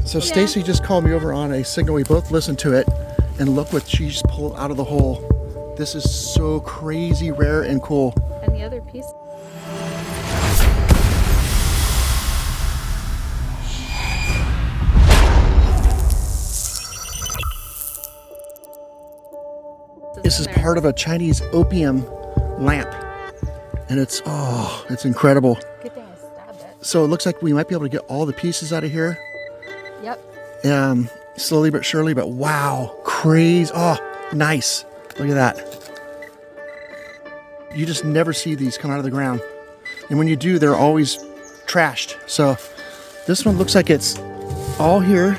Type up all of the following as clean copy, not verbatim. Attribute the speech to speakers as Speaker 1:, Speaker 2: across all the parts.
Speaker 1: So Stacy just called me over on a signal. We both listened to it, and look what she just pulled out of the hole. This is so crazy rare and cool.
Speaker 2: And the other piece.
Speaker 1: This is part of a Chinese opium lamp, and it's incredible.
Speaker 2: Good thing I stabbed it.
Speaker 1: So it looks like we might be able to get all the pieces out of here.
Speaker 2: Yep.
Speaker 1: Slowly but surely, but wow, crazy. Oh, nice. Look at that. You just never see these come out of the ground. And when you do, they're always trashed. So this one looks like it's all here.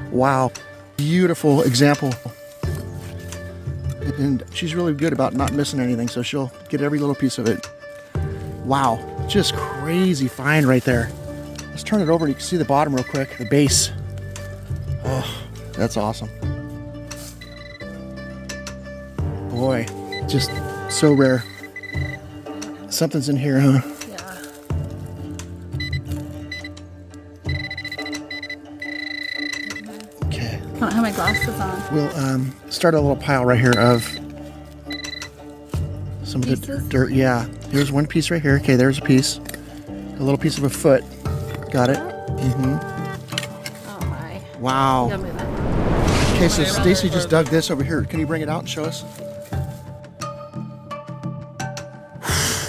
Speaker 1: Wow, beautiful example. And she's really good about not missing anything, so she'll get every little piece of it. Wow, just crazy find right there. Let's turn it over. You can see the bottom real quick, the base. Oh, that's awesome. Boy, just so rare. Something's in here, huh?
Speaker 2: Yeah.
Speaker 1: Okay.
Speaker 2: I don't have my glasses on.
Speaker 1: We'll start a little pile right here of some of the
Speaker 2: Pieces?
Speaker 1: dirt. Yeah, here's one piece right here. Okay, there's a piece. A little piece of a foot. Got it. Mm-hmm.
Speaker 2: Oh my.
Speaker 1: Wow.
Speaker 2: Gotta move it.
Speaker 1: Okay, so Stacy just dug this over here. Can you bring it out and show us?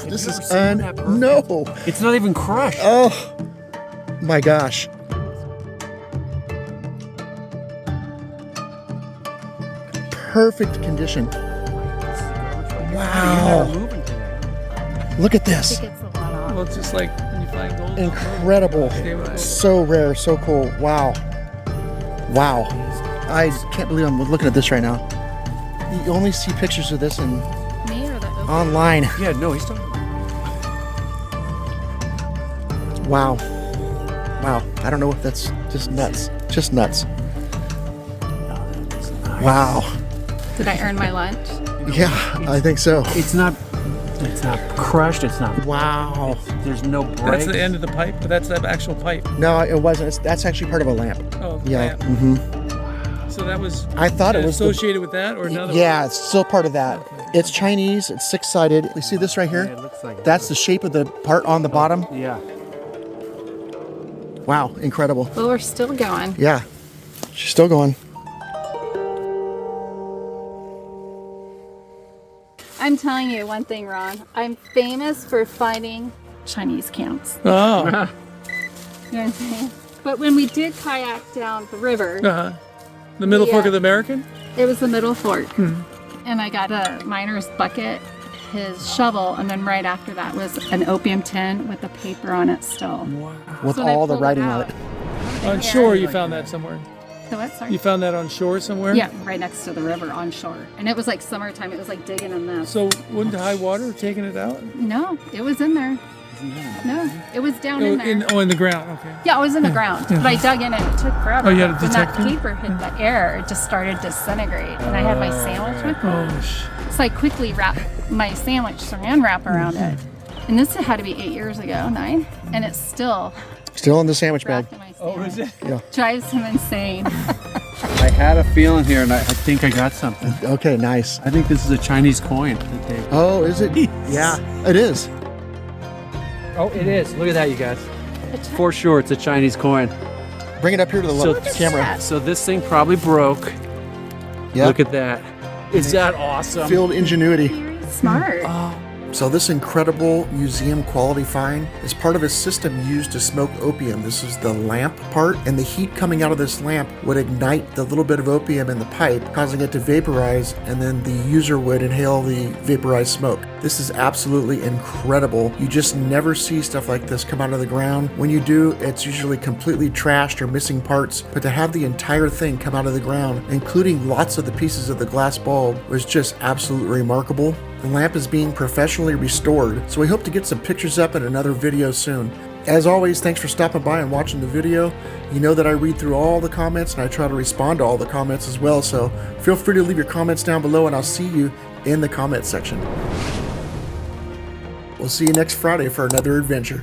Speaker 1: This is no.
Speaker 3: It's not even crushed.
Speaker 1: Oh my gosh. Perfect condition. Wow. Look at
Speaker 2: I
Speaker 1: this.
Speaker 2: think it's a lot off.
Speaker 3: Well, it's just like when you find gold.
Speaker 1: Incredible. So rare, so cool. Wow. Wow. I can't believe I'm looking at this right now. You only see pictures of this in
Speaker 2: Me or the open?
Speaker 1: online.
Speaker 3: Yeah, no, he's talking.
Speaker 1: Wow. Wow. I don't know if that's just nuts. Just nuts. Wow.
Speaker 2: Did I earn my lunch?
Speaker 1: Yeah, I think so.
Speaker 3: It's not crushed. It's not.
Speaker 1: Wow.
Speaker 3: There's no break.
Speaker 4: That's the end of the pipe, but that's the actual pipe.
Speaker 1: No, it wasn't. That's actually part of a lamp.
Speaker 4: Oh,
Speaker 1: Yeah.
Speaker 4: lamp.
Speaker 1: Mm-hmm.
Speaker 4: So that was.
Speaker 1: I thought it was
Speaker 4: associated with that, or another.
Speaker 1: Yeah, it's still part of that. It's Chinese. It's six-sided. You see this right here?
Speaker 3: Yeah, it looks like
Speaker 1: That's the shape of the part on the bottom.
Speaker 3: Yeah.
Speaker 1: Wow, incredible.
Speaker 2: Well, we're still going.
Speaker 1: Yeah, she's still going.
Speaker 2: I'm telling you one thing, Ron. I'm famous for finding Chinese camps.
Speaker 4: Oh.
Speaker 2: You know what I'm saying? But when we did kayak down the river,
Speaker 4: The middle fork
Speaker 2: Yeah.
Speaker 4: of the American.
Speaker 2: it was the middle fork. And I got a miner's bucket, his shovel, and then right after that was an opium tin with the paper on it still.
Speaker 1: With
Speaker 2: So they
Speaker 1: all the
Speaker 2: pulled it
Speaker 1: writing on
Speaker 2: out.
Speaker 1: it.
Speaker 4: On shore, you found that somewhere.
Speaker 2: So what, sorry?
Speaker 4: You found that on shore somewhere.
Speaker 2: Yeah, right next to the river on shore. And it was like summertime. It was like digging in this.
Speaker 4: So wouldn't high water have taken it out?
Speaker 2: No, it was in there. No, it was down in there.
Speaker 4: In the ground. Okay.
Speaker 2: Yeah, it was in the ground. But I dug in and it took forever.
Speaker 4: Oh, you had a
Speaker 2: When that
Speaker 4: detector?
Speaker 2: paper hit the air, it just started to disintegrate. And I had my sandwich with me.
Speaker 4: Oh,
Speaker 2: So I quickly wrapped my sandwich saran wrap around it. And this had to be 8 years ago, 9. And it's still
Speaker 1: Still in the sandwich bag.
Speaker 2: wrapped in my
Speaker 4: oh,
Speaker 2: sandwich.
Speaker 4: is it?
Speaker 1: Yeah.
Speaker 2: Drives him insane.
Speaker 3: I had a feeling here, and I think I got something.
Speaker 1: Okay, nice.
Speaker 3: I think this is a Chinese coin. That they...
Speaker 1: Oh, is it? Yeah, it is.
Speaker 3: Oh, it is. Look at that, you guys. For sure, it's a Chinese coin.
Speaker 1: Bring it up here to the
Speaker 3: So-
Speaker 1: camera.
Speaker 3: So this thing probably broke.
Speaker 1: Yeah.
Speaker 3: Look at that. Is that awesome?
Speaker 1: Field ingenuity.
Speaker 2: Very smart.
Speaker 1: So this incredible museum quality find is part of a system used to smoke opium. This is the lamp part, and the heat coming out of this lamp would ignite the little bit of opium in the pipe, causing it to vaporize, and then the user would inhale the vaporized smoke. This is absolutely incredible. You just never see stuff like this come out of the ground. When you do, it's usually completely trashed or missing parts, but to have the entire thing come out of the ground, including lots of the pieces of the glass bulb, was just absolutely remarkable. The lamp is being professionally restored, so we hope to get some pictures up in another video soon. As always, thanks for stopping by and watching the video. You know that I read through all the comments and I try to respond to all the comments as well, so feel free to leave your comments down below and I'll see you in the comment section. We'll see you next Friday for another adventure.